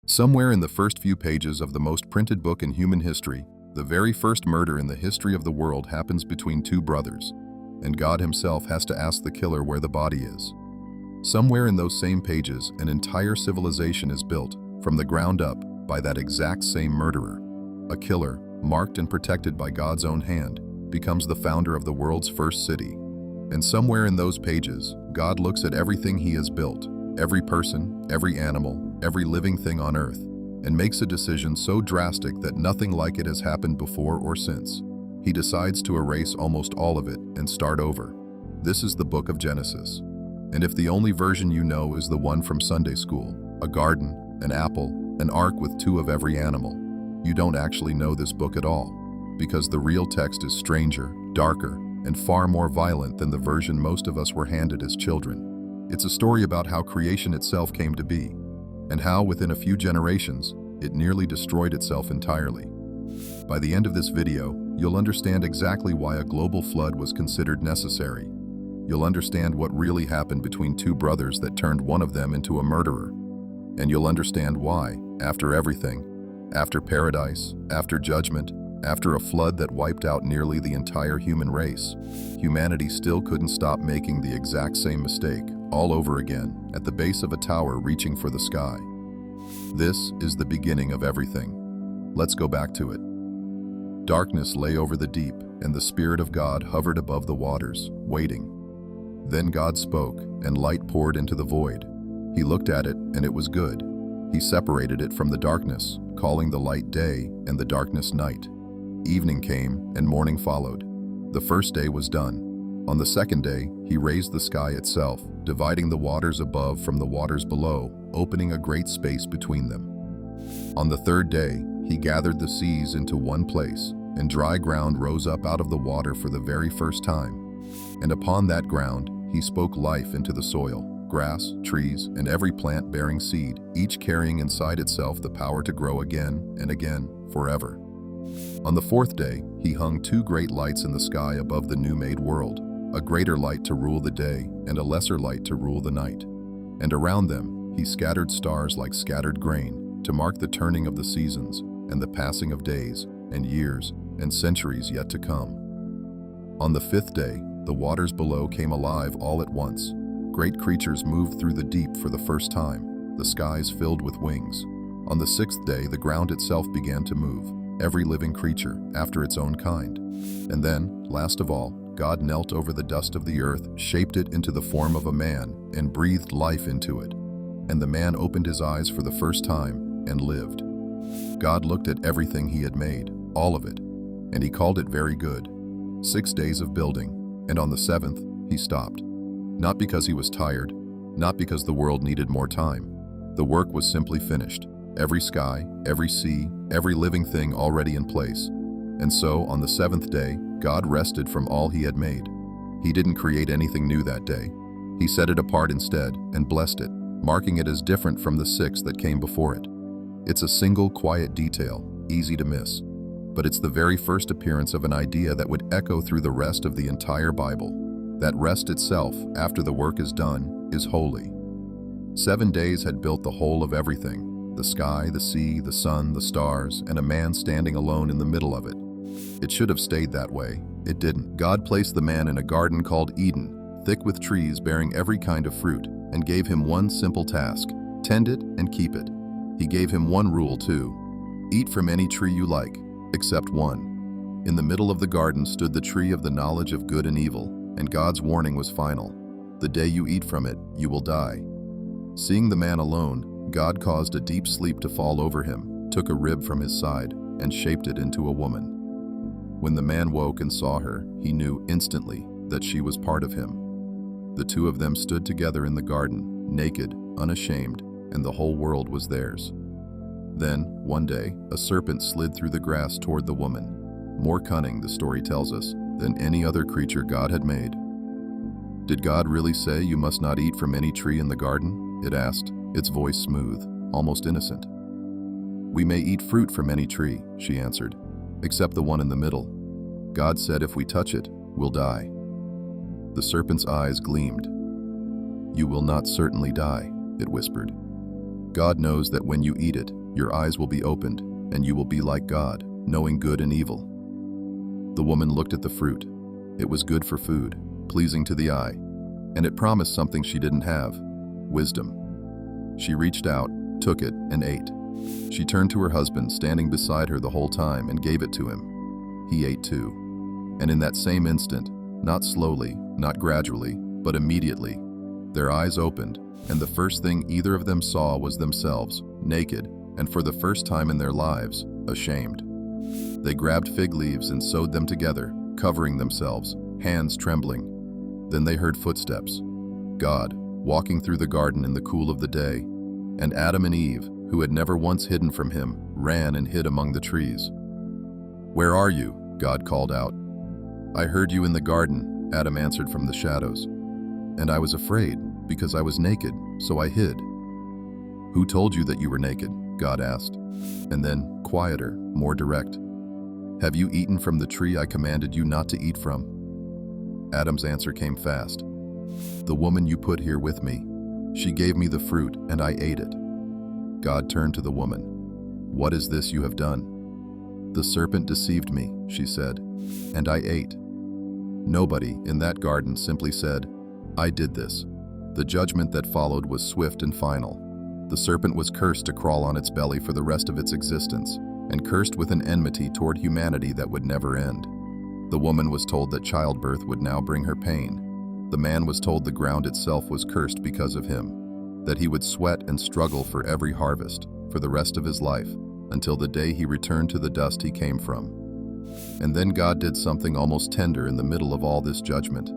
Somewhere in the first few pages of the most printed book in human history, the very first murder in the history of the world happens between two brothers, and God himself has to ask the killer where the body is. Somewhere in those same pages, an entire civilization is built, from the ground up, by that exact same murderer. A killer, marked and protected by God's own hand, becomes the founder of the world's first city. And somewhere in those pages, God looks at everything he has built, every person, every animal, every living thing on earth, and makes a decision so drastic that nothing like it has happened before or since. He decides to erase almost all of it and start over. This is the book of Genesis. And if the only version you know is the one from Sunday school, a garden, an apple, an ark with two of every animal, you don't actually know this book at all, because the real text is stranger, darker, and far more violent than the version most of us were handed as children. It's a story about how creation itself came to be, and how within a few generations, it nearly destroyed itself entirely. By the end of this video, you'll understand exactly why a global flood was considered necessary. You'll understand what really happened between two brothers that turned one of them into a murderer. And you'll understand why, after everything, after paradise, after judgment, after a flood that wiped out nearly the entire human race, humanity still couldn't stop making the exact same mistake, all over again, at the base of a tower reaching for the sky. This is the beginning of everything. Let's go back to it. Darkness lay over the deep, and the Spirit of God hovered above the waters, waiting. Then God spoke, and light poured into the void. He looked at it, and it was good. He separated it from the darkness, calling the light day and the darkness night. Evening came, and morning followed. The first day was done. On the second day, he raised the sky itself, dividing the waters above from the waters below, opening a great space between them. On the third day, he gathered the seas into one place, and dry ground rose up out of the water for the very first time. And upon that ground, he spoke life into the soil, grass, trees, and every plant bearing seed, each carrying inside itself the power to grow again and again, forever. On the fourth day, he hung two great lights in the sky above the new-made world, a greater light to rule the day and a lesser light to rule the night. And around them, he scattered stars like scattered grain to mark the turning of the seasons and the passing of days and years and centuries yet to come. On the fifth day, the waters below came alive all at once. Great creatures moved through the deep for the first time, the skies filled with wings. On the sixth day, the ground itself began to move, every living creature after its own kind. And then, last of all, God knelt over the dust of the earth, shaped it into the form of a man, and breathed life into it. And the man opened his eyes for the first time and lived. God looked at everything he had made, all of it, and he called it very good. 6 days of building, and on the seventh, he stopped. Not because he was tired, not because the world needed more time. The work was simply finished. Every sky, every sea, every living thing already in place. And so, on the seventh day, God rested from all he had made. He didn't create anything new that day. He set it apart instead and blessed it, marking it as different from the 6 that came before it. It's a single, quiet detail, easy to miss. But it's the very first appearance of an idea that would echo through the rest of the entire Bible. That rest itself, after the work is done, is holy. 7 days had built the whole of everything, the sky, the sea, the sun, the stars, and a man standing alone in the middle of it. It should have stayed that way. It didn't. God placed the man in a garden called Eden, thick with trees bearing every kind of fruit, and gave him one simple task: tend it and keep it. He gave him one rule too: eat from any tree you like, except one. In the middle of the garden stood the tree of the knowledge of good and evil, and God's warning was final: the day you eat from it, you will die. Seeing the man alone, God caused a deep sleep to fall over him, took a rib from his side, and shaped it into a woman. When the man woke and saw her, he knew instantly that she was part of him. The two of them stood together in the garden, naked, unashamed, and the whole world was theirs. Then, one day, a serpent slid through the grass toward the woman, more cunning, the story tells us, than any other creature God had made. Did God really say you must not eat from any tree in the garden? It asked, its voice smooth, almost innocent. We may eat fruit from any tree, she answered, except the one in the middle. God said if we touch it, we'll die. The serpent's eyes gleamed. You will not certainly die, it whispered. God knows that when you eat it, your eyes will be opened, and you will be like God, knowing good and evil." The woman looked at the fruit. It was good for food, pleasing to the eye, and it promised something she didn't have: wisdom. She reached out, took it, and ate. She turned to her husband, standing beside her the whole time, and gave it to him. He ate too. And in that same instant, not slowly, not gradually, but immediately, their eyes opened, and the first thing either of them saw was themselves, naked, and for the first time in their lives, ashamed. They grabbed fig leaves and sewed them together, covering themselves, hands trembling. Then they heard footsteps. God, walking through the garden in the cool of the day, and Adam and Eve, who had never once hidden from him, ran and hid among the trees. "Where are you?" God called out. "I heard you in the garden," Adam answered from the shadows. "And I was afraid, because I was naked, so I hid." "Who told you that you were naked?" God asked. And then, quieter, more direct, "Have you eaten from the tree I commanded you not to eat from?" Adam's answer came fast. "The woman you put here with me, she gave me the fruit, and I ate it." God turned to the woman. "What is this you have done?" "The serpent deceived me," she said, "and I ate." Nobody in that garden simply said, "I did this." The judgment that followed was swift and final. The serpent was cursed to crawl on its belly for the rest of its existence, and cursed with an enmity toward humanity that would never end. The woman was told that childbirth would now bring her pain. The man was told the ground itself was cursed because of him, that he would sweat and struggle for every harvest, for the rest of his life, until the day he returned to the dust he came from. And then God did something almost tender in the middle of all this judgment.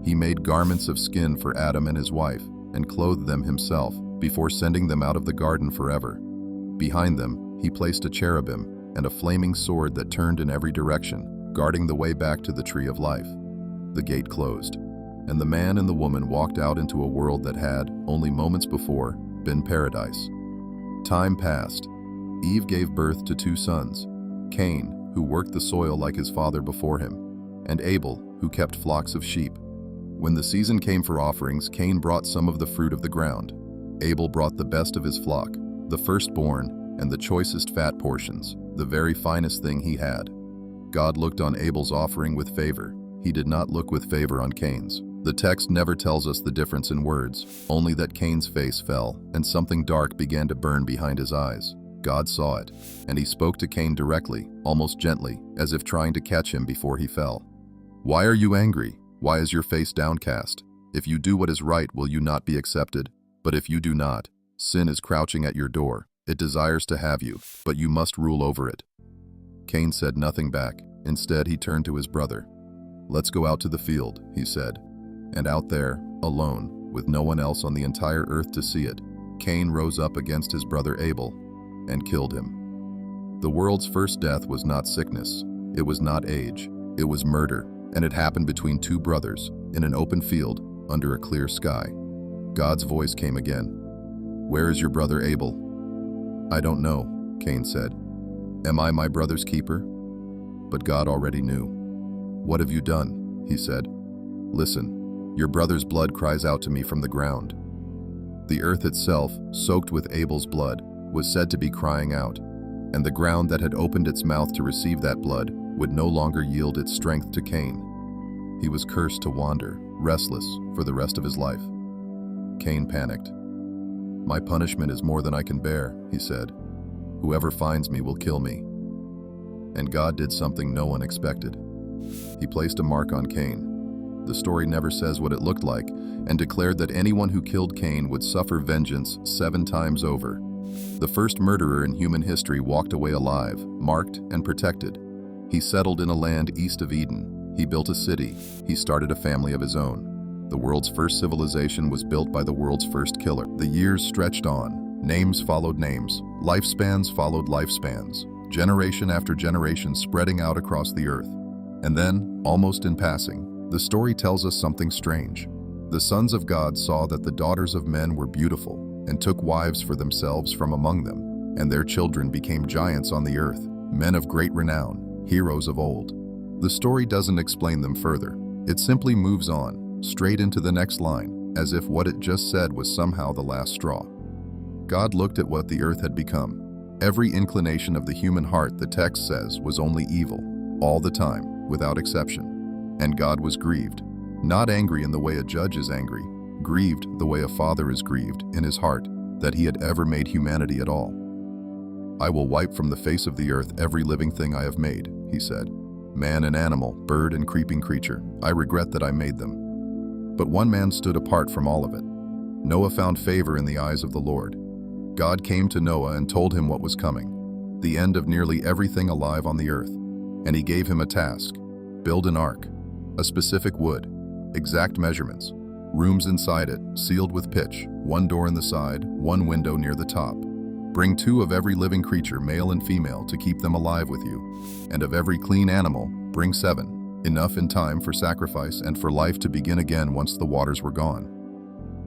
He made garments of skin for Adam and his wife, and clothed them himself, before sending them out of the garden forever. Behind them, he placed a cherubim, and a flaming sword that turned in every direction, guarding the way back to the tree of life. The gate closed, and the man and the woman walked out into a world that had, only moments before, been paradise. Time passed. Eve gave birth to 2 sons, Cain, who worked the soil like his father before him, and Abel, who kept flocks of sheep. When the season came for offerings, Cain brought some of the fruit of the ground. Abel brought the best of his flock, the firstborn, and the choicest fat portions, the very finest thing he had. God looked on Abel's offering with favor. He did not look with favor on Cain's. The text never tells us the difference in words, only that Cain's face fell, and something dark began to burn behind his eyes. God saw it, and he spoke to Cain directly, almost gently, as if trying to catch him before he fell. "Why are you angry? Why is your face downcast? If you do what is right, will you not be accepted? But if you do not, sin is crouching at your door. It desires to have you, but you must rule over it." Cain said nothing back. Instead, he turned to his brother. "Let's go out to the field," he said. And out there, alone, with no one else on the entire earth to see it, Cain rose up against his brother Abel and killed him. The world's first death was not sickness. It was not age. It was murder, and it happened between 2 brothers, in an open field, under a clear sky. God's voice came again. "Where is your brother Abel?" "I don't know," Cain said. "Am I my brother's keeper?" But God already knew. "What have you done?" he said. "Listen, your brother's blood cries out to me from the ground." The earth itself, soaked with Abel's blood, was said to be crying out, and the ground that had opened its mouth to receive that blood would no longer yield its strength to Cain. He was cursed to wander, restless, for the rest of his life. Cain panicked. "My punishment is more than I can bear," he said. "Whoever finds me will kill me." And God did something no one expected. He placed a mark on Cain. The story never says what it looked like, and declared that anyone who killed Cain would suffer vengeance 7 times over. The first murderer in human history walked away alive, marked and protected. He settled in a land east of Eden. He built a city. He started a family of his own. The world's first civilization was built by the world's first killer. The years stretched on. Names followed names. Lifespans followed lifespans. Generation after generation spreading out across the earth. And then, almost in passing, the story tells us something strange. The sons of God saw that the daughters of men were beautiful, and took wives for themselves from among them, and their children became giants on the earth, men of great renown, heroes of old. The story doesn't explain them further. It simply moves on, straight into the next line, as if what it just said was somehow the last straw. God looked at what the earth had become. Every inclination of the human heart, the text says, was only evil, all the time, without exception. And God was grieved, not angry in the way a judge is angry, grieved the way a father is grieved in his heart that he had ever made humanity at all. I will wipe from the face of the earth every living thing I have made, he said. Man and animal, bird and creeping creature, I regret that I made them. But one man stood apart from all of it. Noah found favor in the eyes of the Lord. God came to Noah and told him what was coming, the end of nearly everything alive on the earth. And he gave him a task: build an ark, a specific wood, exact measurements, rooms inside it, sealed with pitch, one door in the side, one window near the top. Bring 2 of every living creature, male and female, to keep them alive with you. And of every clean animal, bring 7, enough in time for sacrifice and for life to begin again once the waters were gone.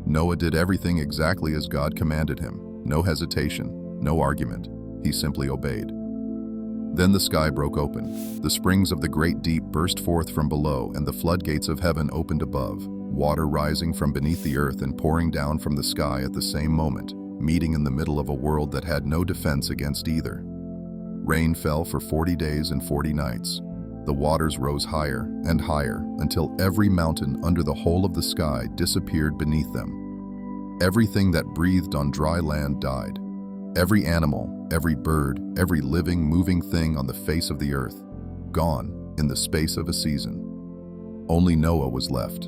Noah did everything exactly as God commanded him. No hesitation, no argument. He simply obeyed. Then the sky broke open. The springs of the great deep burst forth from below, and the floodgates of heaven opened above, water rising from beneath the earth and pouring down from the sky at the same moment, meeting in the middle of a world that had no defense against either. Rain fell for 40 days and 40 nights. The waters rose higher and higher until every mountain under the whole of the sky disappeared beneath them. Everything that breathed on dry land died. Every animal, every bird, every living, moving thing on the face of the earth, gone in the space of a season. Only Noah was left,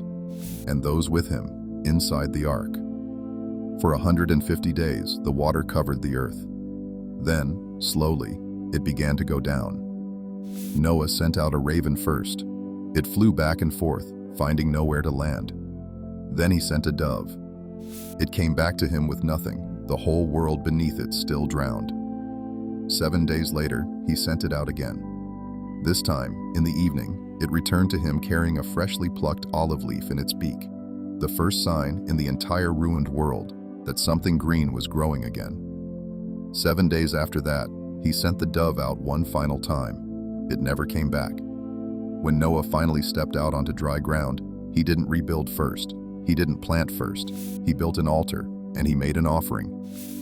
and those with him, inside the ark. For 150 days, the water covered the earth. Then, slowly, it began to go down. Noah sent out a raven first. It flew back and forth, finding nowhere to land. Then he sent a dove. It came back to him with nothing, the whole world beneath it still drowned. 7 days later, he sent it out again. This time, in the evening, it returned to him carrying a freshly plucked olive leaf in its beak, the first sign in the entire ruined world that something green was growing again. 7 days after that, he sent the dove out one final time. It never came back. When Noah finally stepped out onto dry ground, he didn't rebuild first. He didn't plant first. He built an altar, and he made an offering.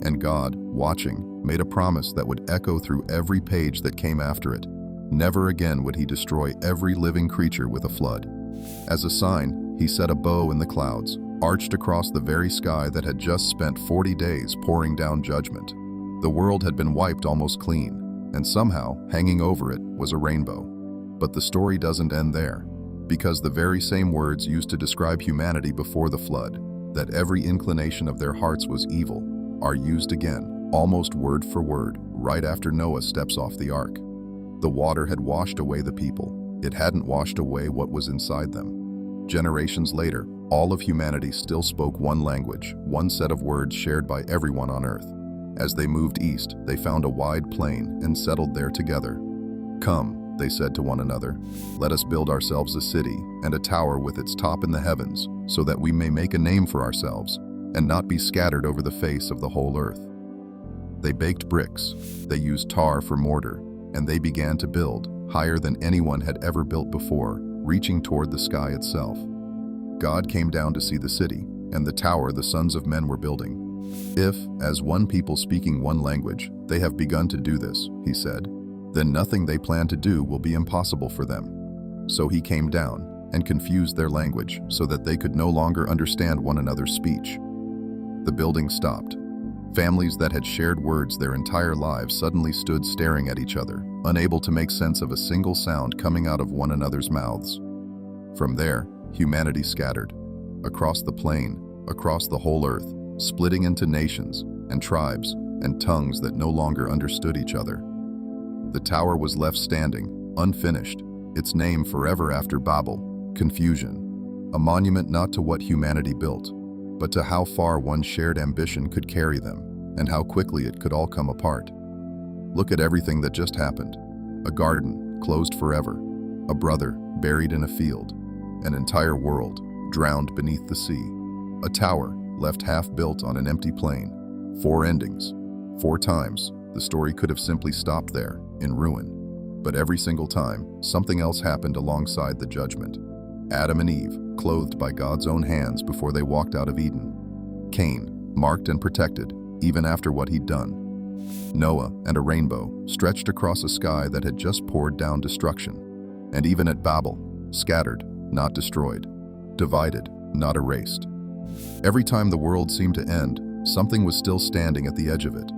And God, watching, made a promise that would echo through every page that came after it. Never again would he destroy every living creature with a flood. As a sign, he set a bow in the clouds, arched across the very sky that had just spent 40 days pouring down judgment. The world had been wiped almost clean, and somehow, hanging over it, was a rainbow. But the story doesn't end there, because the very same words used to describe humanity before the flood, that every inclination of their hearts was evil, are used again, almost word for word, right after Noah steps off the ark. The water had washed away the people. It hadn't washed away what was inside them. Generations later, all of humanity still spoke one language, one set of words shared by everyone on earth. As they moved east, they found a wide plain and settled there together. Come, they said to one another, let us build ourselves a city and a tower with its top in the heavens, so that we may make a name for ourselves and not be scattered over the face of the whole earth. They baked bricks, they used tar for mortar, and they began to build, higher than anyone had ever built before, reaching toward the sky itself. God came down to see the city and the tower the sons of men were building. If, as one people speaking one language, they have begun to do this, he said, then nothing they plan to do will be impossible for them. So he came down and confused their language so that they could no longer understand one another's speech. The building stopped. Families that had shared words their entire lives suddenly stood staring at each other, unable to make sense of a single sound coming out of one another's mouths. From there, humanity scattered, across the plain, across the whole earth, splitting into nations and tribes and tongues that no longer understood each other. The tower was left standing, unfinished, its name forever after Babel, confusion, a monument not to what humanity built, but to how far one shared ambition could carry them, and how quickly it could all come apart. Look at everything that just happened. A garden, closed forever. A brother, buried in a field. An entire world, drowned beneath the sea. A tower, left half-built on an empty plain. 4 endings. 4 times, the story could have simply stopped there, in ruin. But every single time, something else happened alongside the judgment. Adam and Eve, clothed by God's own hands before they walked out of Eden. Cain, marked and protected, even after what he'd done. Noah and a rainbow stretched across a sky that had just poured down destruction. And even at Babel, scattered, not destroyed. Divided, not erased. Every time the world seemed to end, something was still standing at the edge of it.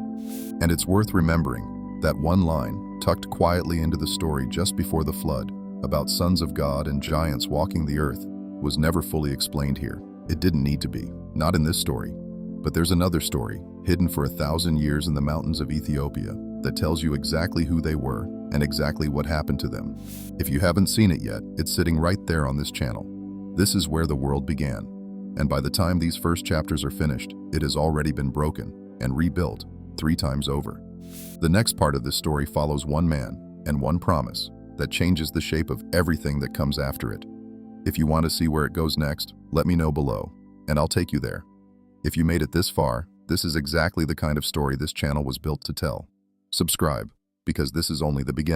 And it's worth remembering that one line, tucked quietly into the story just before the flood, about sons of God and giants walking the earth, was never fully explained here. It didn't need to be, not in this story. But there's another story, hidden for 1,000 years in the mountains of Ethiopia, that tells you exactly who they were and exactly what happened to them. If you haven't seen it yet, it's sitting right there on this channel. This is where the world began. And by the time these first chapters are finished, it has already been broken and rebuilt 3 times over. The next part of this story follows one man and one promise that changes the shape of everything that comes after it. If you want to see where it goes next, let me know below, and I'll take you there. If you made it this far, this is exactly the kind of story this channel was built to tell. Subscribe, because this is only the beginning.